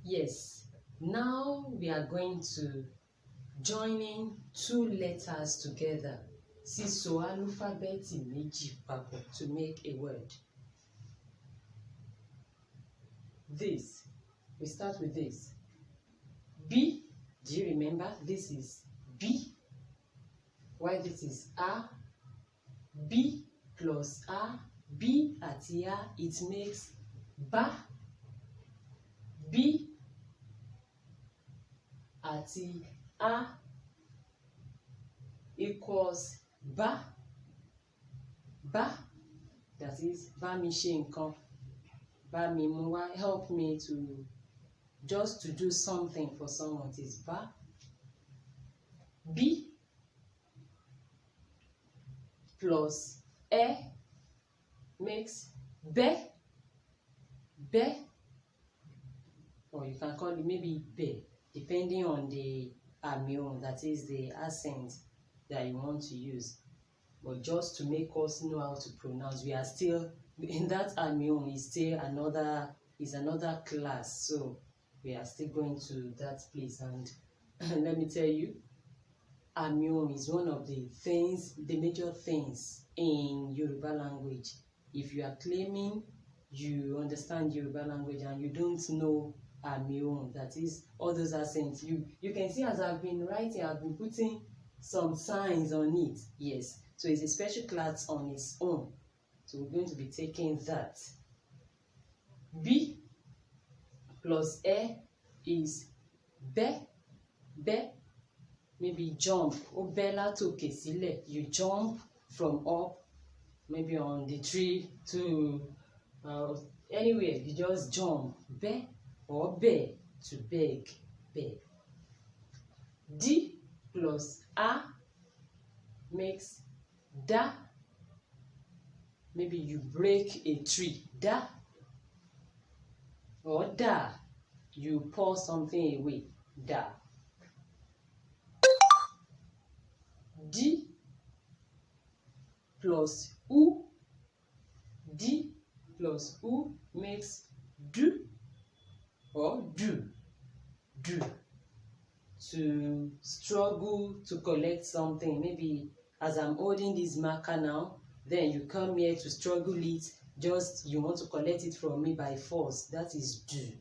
Yes, now we are going to join in two letters together. Síso álúfábẹ méjì papọ to make a word. This, we start with this. B, do you remember? This is B. Why this is A? B plus A, B àti A, it makes ba. B àti A equals ba. Ba, that is, bá mi ṣe nǹkan, bá mi mú wá, help me to, just to do something for someone, is ba. B plus E makes be. Be, or you can call it maybe be, depending on the amion, that is the accent that you want to use. But just to make us know how to pronounce, we are still in that amion is still another class, so we are still going to that place. And let me tell you, amion is one of the things, the major things in Yoruba language. If you are claiming you understand Yoruba language and you don't know amion, that is all those accents, you can see as I've been writing, I've been putting some signs on it. Yes, so it's a special class on its own, so we're going to be taking that. B plus E is be. Be, maybe jump. Ó bẹ́ látòkè sílẹ̀, you jump from up, maybe on the tree to anywhere, you just jump. Be or be, to beg, beg. D plus A makes da. Maybe you break a tree, da. Or da, you pour something away, da. D plus U. D plus U makes do or do. Do, to struggle to collect something. Maybe as I'm holding this marker now, then you come here to struggle it, just you want to collect it from me by force. That is do.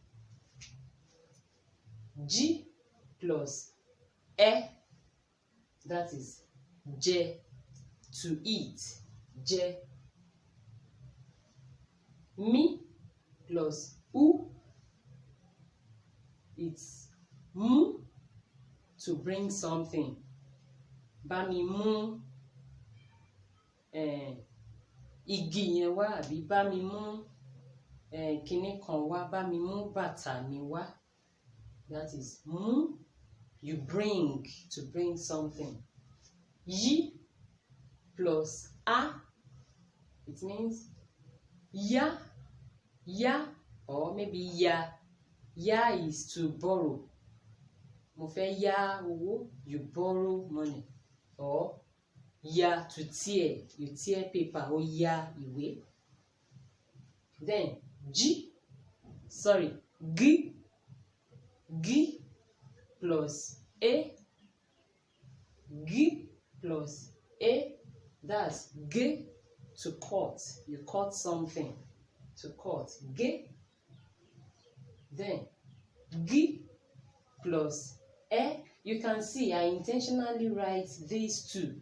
G plus E, that is je, to eat, je. Mi plus U, it's mu, to bring something. Bá mi mú igi yẹn wá, àbí bá mi mú kíní kan wá, bá mi mú bàtà mi wá. That is mu, you bring, to bring something. Y plus A, it means ya, ya, or maybe ya. Ya is to borrow. Mo fẹ́ yá owó, you borrow money. Or ya, to tear, you tear paper, or ya ìwé. Then G plus A. G plus A, that's G, to cut. You cut something, to cut. G. Then G plus E. You can see I intentionally write these two.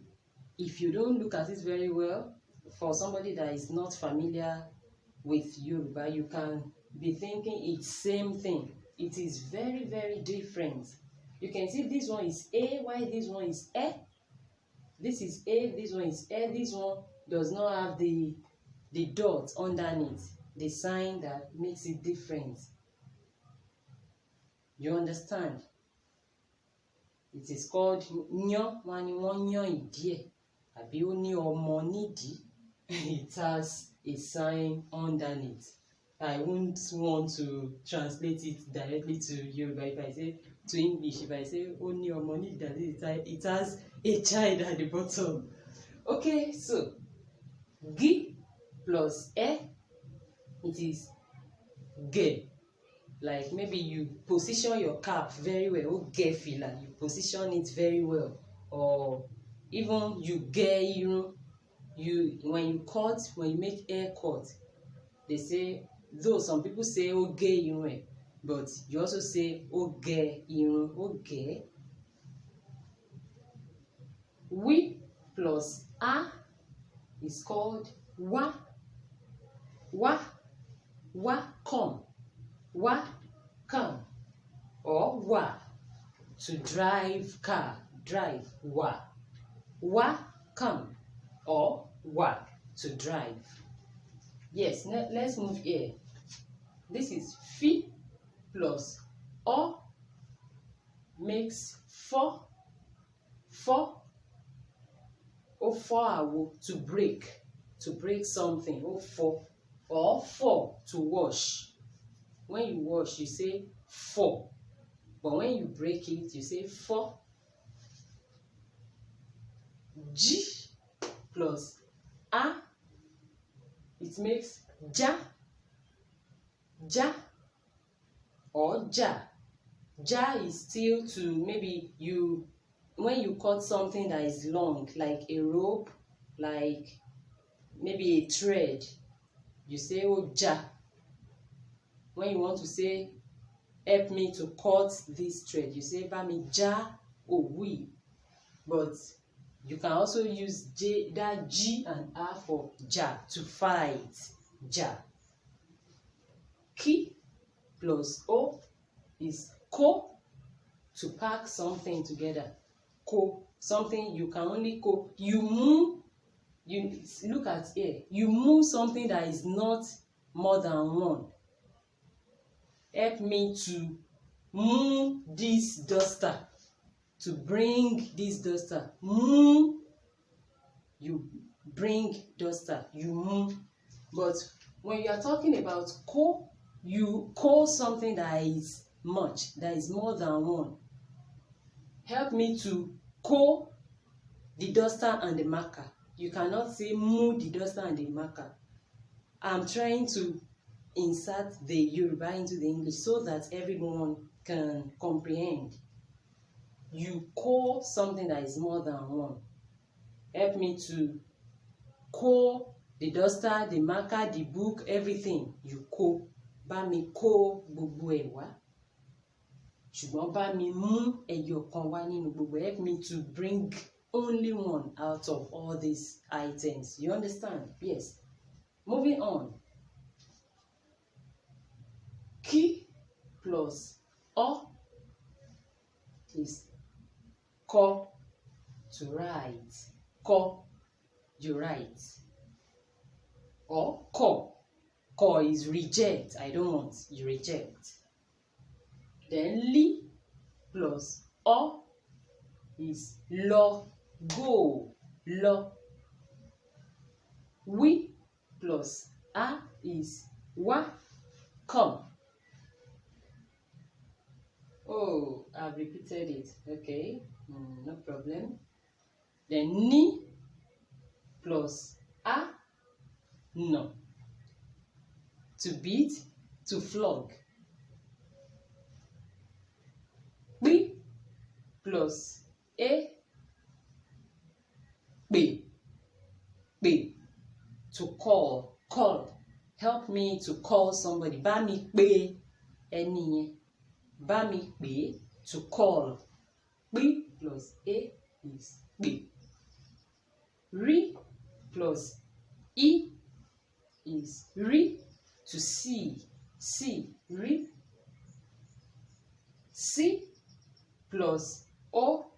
If you don't look at it very well, for somebody that is not familiar with Yoruba, you can be thinking it's same thing. It is very, very different. You can see this one is A, while this one is E. This is A, this one is E. This one does not have the dot underneath, the sign that makes it different. You understand? It is called nyo. Wọ́n yán ìdí ẹ̀, àbí ó ní ọmọ nídìí. It has a sign underneath. I won't want to translate it directly to Yoruba. If I say to English, if I say ó ní ọmọ nídìí, it has a child at the bottom. Okay, so G plus E, it is G. Like maybe you position your cap very well. Oh, get filler. You position it very well. Or even you get when you make hair cut, they say, though some people say oh get but you also say oh get okay. We plus a is called wa. Come, or wa, to drive car, drive, wa come, or wa, to drive. Yes, let's move here. This is fi plus o makes four, to break something, or to wash. When you wash, you say four, but when you break it, you say four. G plus a, it makes ja, or ja. Ja is still to maybe when you cut something that is long, like a rope, like maybe a thread, you say oh ja. When you want to say help me to cut this thread, you say ba mi ja owi. But you can also use that G and A for ja, to fight, ja. Ki plus O is ko, to pack something together. Ko, something you can only ko. You move, look at here, you move something that is not more than one. Help me to move this duster, to bring this duster. Move, you bring duster, you move. But when you are talking about ko, you call something that is more than one. Help me to ko the duster and the marker. You cannot say move the duster and the marker. I'm trying to insert the Yoruba into the English so that everyone can comprehend. You call something that is more than one. Help me to call the duster, the marker, the book, everything. You call. Bá mi kó gbogbo ẹ̀ wá. Ṣùgbọ́n bá mi mú ẹyọ kan wá nínú gbogbo. Help me to bring only one out of all these items. You understand? Yes. Moving on. Ki plus o is ko, to write. Ko, you write. Or ko. Ko is reject. I don't want. You reject. Then li plus o is lo, go. Lo. We plus a is wa, come. Oh, I've repeated it. Okay, no problem. Then ni plus a, no. To beat, to flog. Pi plus e, pe, to call. Help me to call somebody. Bá mi pè ẹni yẹn. Bá mi pè, to call. Pi plus e is pe. Ri plus I is ri, to see. Ri. Si plus o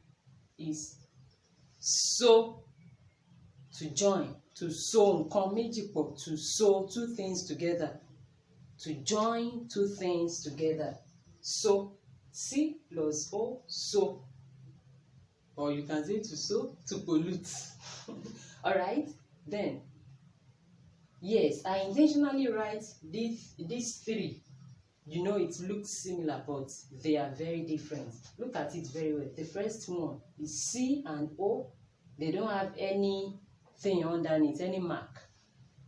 is so, to join. To sew nǹkan méjì pọ̀. To sew two things together. To join two things together. So, si plus o, so. Or you can say to sew, to pollute. Alright? Then, yes, I intentionally write these three. You know, it looks similar, but they are very different. Look at it very well. The first one is C and O. They don't have anything underneath, any mark.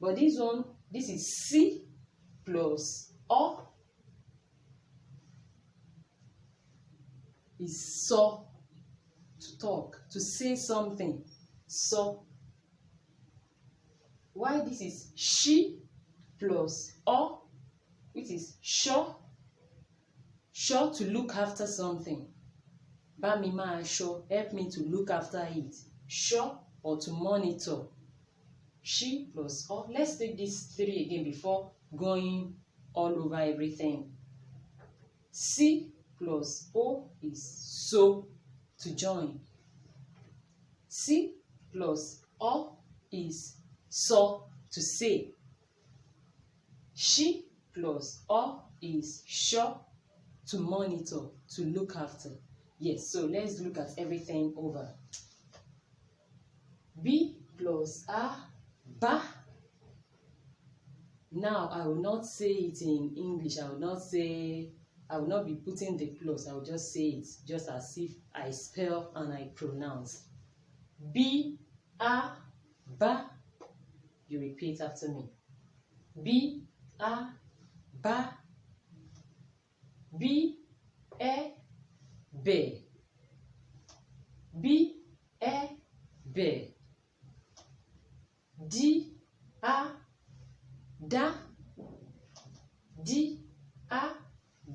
But this one, this is C plus O. is so, to talk, to say something. So, why this is she plus o, which is sure. Sure, to look after something. Bá mi máa ṣọ́, help me to look after it. Sure, or to monitor. She plus o. Let's take these three again before going all over everything. C plus o is so, to join. C plus o is so, to say. She plus o is sure, to monitor, to look after. Yes, so let's look at everything over. B plus a, ba. Now, I will not say it in English. I will not be putting the plus. I will just say it just as if I spell and I pronounce. B, a, ba. You repeat after me. B, a, ba. B, e, be. B, e, be. D, a, da. D, a,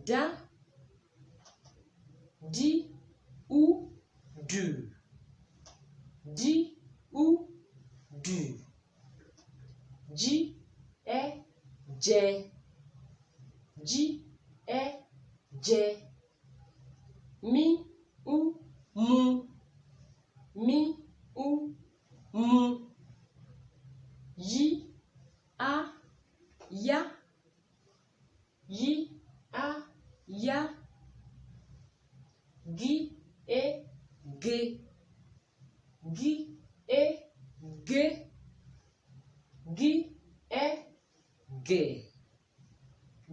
da. D, u, do. D, u, do. G, e, je. G, e, je. Mi, u, mu. Mi, u, mu. Yi, a, ya. Yi, a, ya. Gi, e, ge. Gi, e, ge. Gi, e, ge.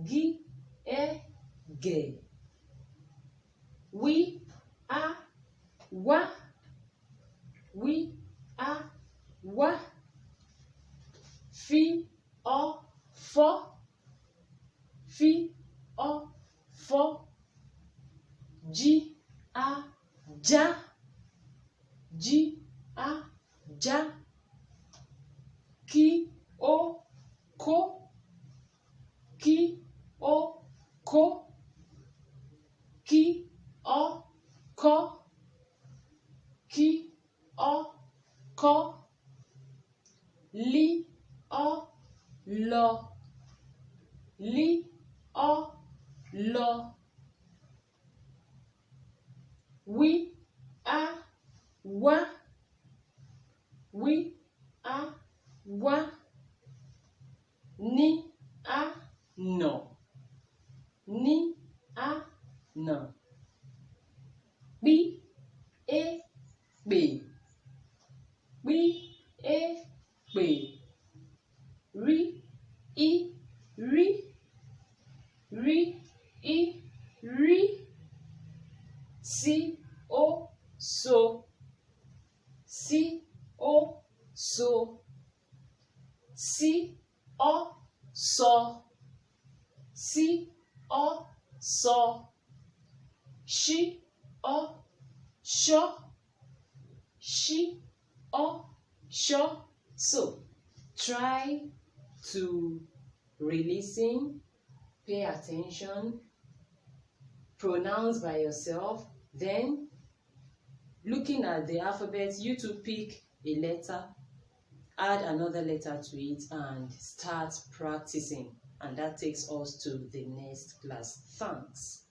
Gi, e, ge. Wi, a, wa. Wi, a, wa. Fi, o, fo. Fi, o, fo. Ji, a, ja. Ji, a, ja. Ki, o, ko. Ki, o, ko. Ki, o, ko. Ki, o, ko. Li, o, lo. Li, o, lo. Wi, a, wa. Wi, a, wa. Ni, a, no. Ni, a, no. Bi, e, be. Bi, e, be. Ri, I, ri. Ri, I, ri. Si, o, so. Si, o, so. Si, o, so. Si, o, so. She, o, sho. She, o, sho. So, try to re-listen, pay attention, pronounce by yourself, then looking at the alphabet, you to pick a letter, add another letter to it, and start practicing. And that takes us to the next class. Thanks.